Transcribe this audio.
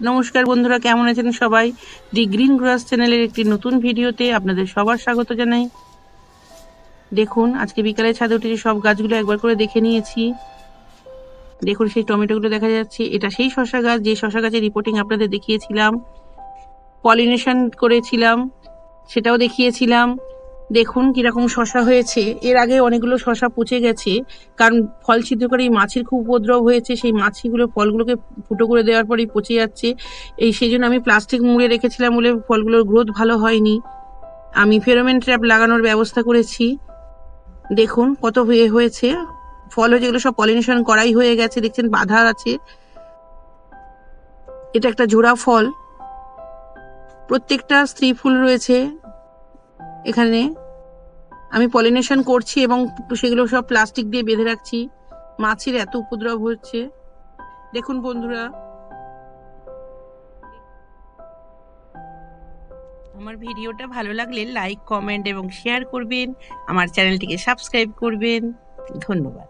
নমস্কার বন্ধুরা, কেমন আছেন সবাই? দি গ্রিন গ্রাস চ্যানেলের একটি নতুন ভিডিওতে আপনাদের সবার স্বাগত জানাই। দেখুন, আজকে বিকালে ছাদে উঠে সব গাছগুলো একবার করে দেখে নিয়েছি। দেখুন, সেই টমেটোগুলো দেখা যাচ্ছে। এটা সেই শশা গাছ, যে শশা গাছের রিপোর্টিং আপনাদের দেখিয়েছিলাম, পলিনেশন করেছিলাম, সেটাও দেখিয়েছিলাম। দেখুন কিরকম শশা হয়েছে। এর আগে অনেকগুলো শশা পচে গেছে, কারণ ফল ছিদ্রকারী মাছির খুব উপদ্রব হয়েছে। সেই মাছিগুলো ফলগুলোকে ফুটো করে দেওয়ার পরেই পচে যাচ্ছে। সেই জন্য আমি প্লাস্টিক মুড়ে রেখেছিলাম বলে ফলগুলোর গ্রোথ ভালো হয়নি। আমি ফেরোমেন ট্র্যাপ লাগানোর ব্যবস্থা করেছি। দেখুন কত হয়েছে ফল হয়েছে। এগুলো সব পলিনেশন করাই হয়ে গেছে, দেখছেন বাঁধা আছে। এটা একটা জোড়া ফল, প্রত্যেকটা স্ত্রী ফুল রয়েছে এখানে। আমি পলিনেশন করছি এবং সেগুলো সব প্লাস্টিক দিয়ে বেঁধে রাখছি। মাছির এত উপদ্রব হচ্ছে। দেখুন বন্ধুরা, আমার ভিডিওটা ভালো লাগলে লাইক, কমেন্ট এবং শেয়ার করবেন। আমার চ্যানেলটিকে সাবস্ক্রাইব করবেন। ধন্যবাদ।